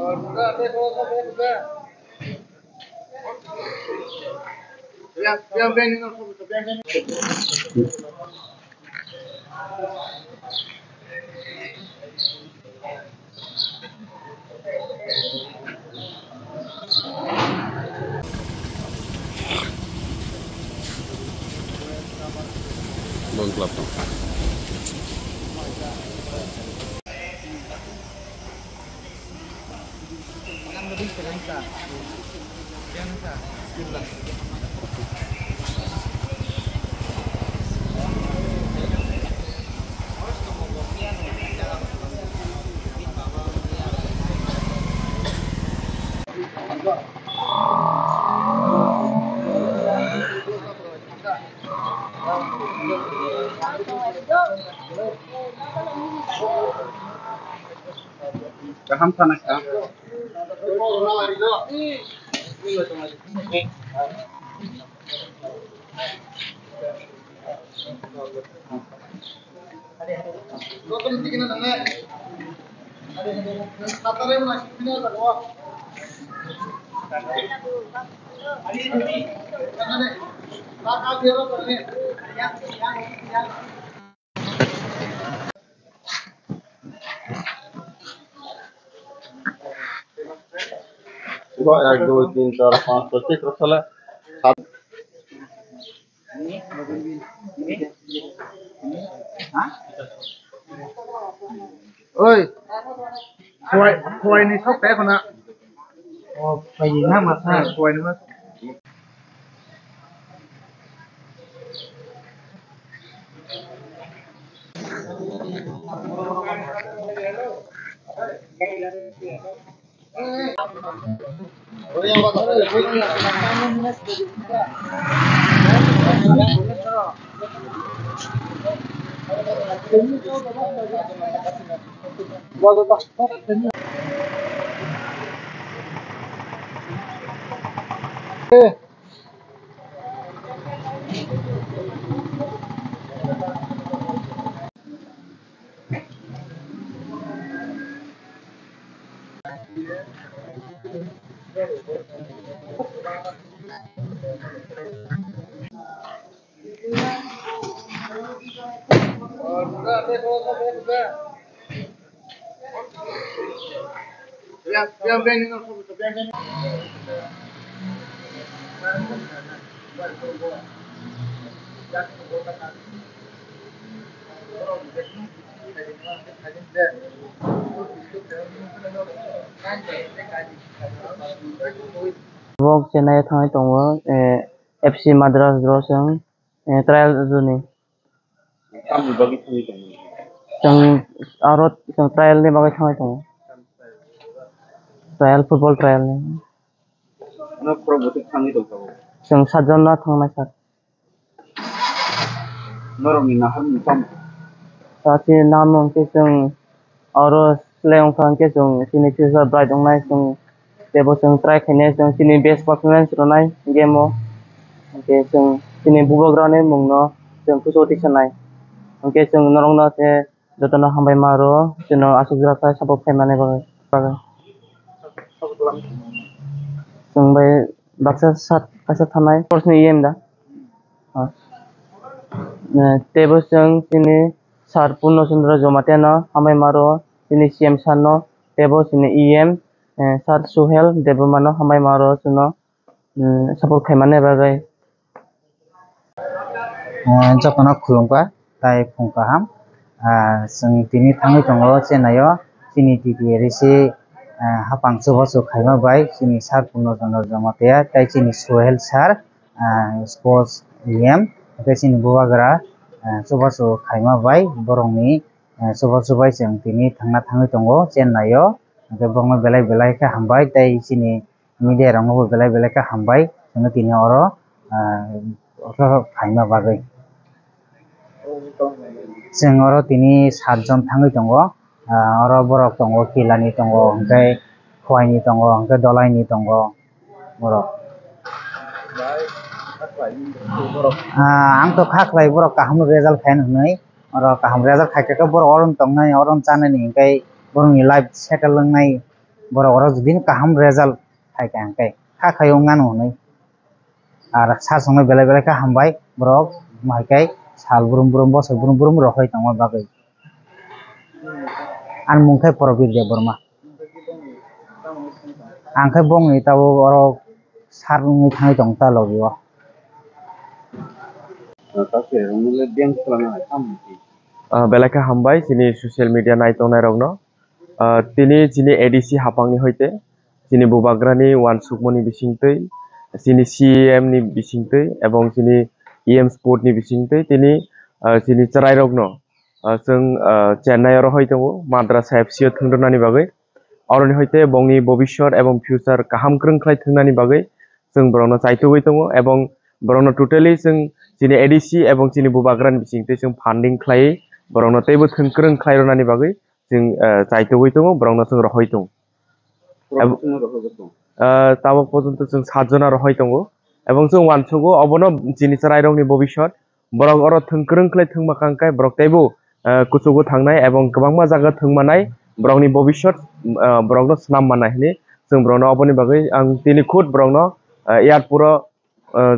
Bang kelapa. Paham sana kah? एक दो तीन चार पाँच पच्चीस रसला oi kuai ni sok teh kena oh payina masa kuai ni mas Vok Chennai thang tongo FC Madras drosang trial juni jang arot jang trial ni bagai thang tongo trial football trial ni jang sajon na thang na sat sati namong ke jang aros leong thang ke jang sini future bright ong nai jang tebo jang try khine jang sini best performance ronai game o ke jang sini bubagrane mungno jang kusoti sanai angke jang norong na te jotona hambai maro jeno asuk jaka sabok phaimane bagai jang bai baksa sat kasa thanai course ni yem da tebo jang sini sar Purno Chandra Jomateno hambai maro sini CM Sano tebo sini EM sar Suhel Debomano hambai maro suno sabok phaimane bagai jokona khulumpa tai phungkaham sing tini thangui tongo Chennai o chini titi risi hapang chubachu khaima bai chini sar Purno Chandra Jomateya tai chini Suhel sar sports EM tai chini bubagra chubachu khaima bai borokni chubachu bai chang tini thangna thangui tongo Chennai o borokno belai belai khe hambai tai chini media rok no belai belai khe hambai chungno tini oro khaima bagui jeng oro tini 7 jon thangui tongo oro borok tongo kilani tongo hingkai khowai ni tongo hingkai dolai ni tongo borok ang to khaklai borok kaham result khaina hinui oro kaham result khaikha borok orom tongnai orom chanani hingkai borokni life settle longnai borok jodi kaham result thaikai hangkai khayo ngano honai ar sasongnai belai belai kha hambai borok mahaikai sal burum burum bosok burum burum rohoi tongma bagui an mungkai porobir de borma angkai bongni tabo borok sarni thangai tong ta logio বেলাকে হামবাই যিনি social media নাইতংনাই রগনো তিনি যিনি এডিসি হাপাংনি হইতে যিনি বুবাগ্রানি ওয়ানসুকমনি বিসিংতৈ যিনি সিএম ni বিসিংতৈ এবং যিনি ইএম স্পোর্ট ni বিসিংতৈ তিনি যিনি চারাই রগনো जों চেন্নাই আর হইতঙ্গো মাদ্রাসা এফসিও থংদনানি বাগৈ অরনি হইতে বংনি ভবিষ্যৎ এবং ফিউচার কাহাম ক্রংখ্লাই থংনানি বাগৈ जों বরনো চাইতোই তঙ্গো এবং বরনো টোটালি जों যিনি এডিসি এবং যিনি বুবাগ্রানি বিসিংতৈ जों ফান্ডিং খ্লাই বরনো তেবো থংক্রং খ্লাইরনানি বাগৈ जों চাইতোই তঙ্গো বরনো जों রহই তঙ্গো তাবো পর্যন্ত जों 7 जना রহই তঙ্গো এবং जों ওয়ানসুগো অবনো যিনি চারাইরংনি ভবিষ্যৎ বরক অর থংক্রং খ্লাই থংমাকাংকাই বরক তেবো কুচুগো থাংনাই এবং गोबांमा জায়গা थंमानाय ब्रंनि भविष्यत ब्रंनो स्नाम मानाय हने जों ब्रंनो अबनि बागै आं दिनै खुद ब्रंनो एयारपोर्ट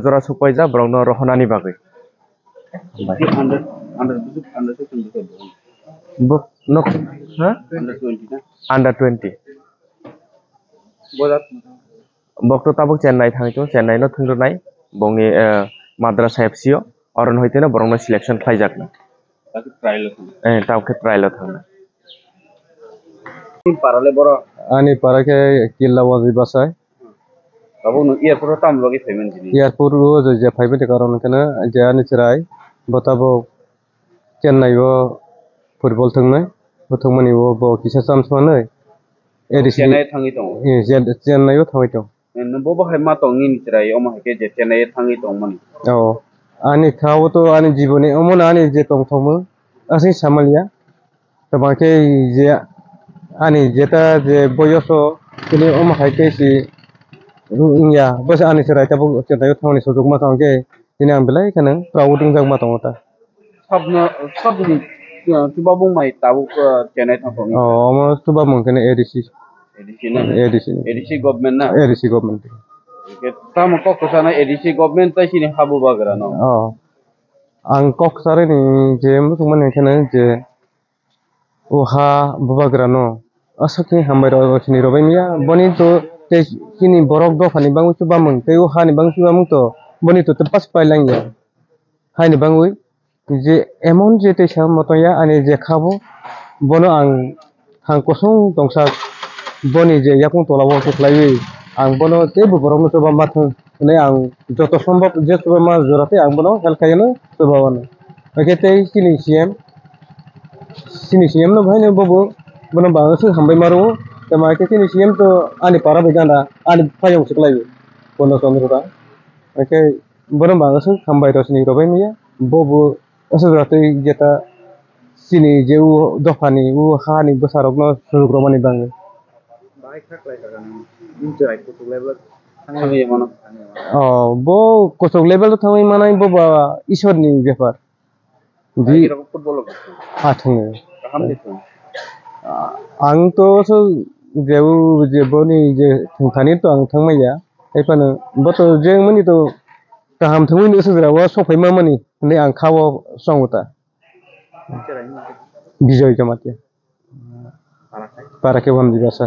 जरा सपायजा ब्रंनो रहनानि बागै अंडर 20 बक्तो ताबक चेन्नाई थांतो चेन्नाई न थंदनाय बंनि माद्रासा एफसीओ अरन होइतेनो ब्रंनो सिलेक्शन खालायजागना ताके ट्रायल थांना parale boro ani parake killa wazi basai abo no airport tam logi payment dini airport ro je payment karon kana je ani chirai botabo chennai wo football thangnai bothongmani wo bo kisa chance manai edisi chennai thangi tong chennai wo thangai tong no bo bo hai ma tong ni chirai omo ke je chennai thangi tong mani oh ani thawo to ani jibone omon ani je tong thomo asi samalia tabake je ani jeta je boyoso kini om haike si ya bos ani serai tabu chennai thangni sojok ma tangke ini ang belai kana prouding jang ma tangota sabni tuba bung mai tabu chennai thang tong oh ama tuba mung kana edc government na ADC government ke tam ko ko sana edc government ta sini habu bagara no oh ang kok sare ni je mu man kana je oha bubagrano asake hambai ro sini robai miya boni to te sini borok do phani bangu chuba mung te oha ni bangu chuba mung to boni to pas pailang ya hai ni bangui je emon je te sam moto ya ani je khabo bono ang hang kosong tongsa boni je yakung tolawo ko khlaiwi ang bono te borok no chuba mathang ne ang joto সম্ভব je chuba ma jorate ang bono hel khayano chuba wana ake te sini CM no bhai ne bobo bono bangsu hambai maru te ma ke sini CM to ani para beganda ani phayong siklai bono sondra ake bono bangsu hambai ro sini robai miya bobo asrate jeta sini jeu dofani u hani besarok no sugromani bang bai khaklai ka injury ko to level thangi mano oh bo kosok level thangi manai bo ba ishorni byapar di football ko hathunge kaham ditu ang to so jeu je boni je thani to ang thangmaya aipano boto jeng mani to kaham thangui ni sujra wa sophai ma mani ne ang khawo songuta bijoy jamate para ke bam dibasa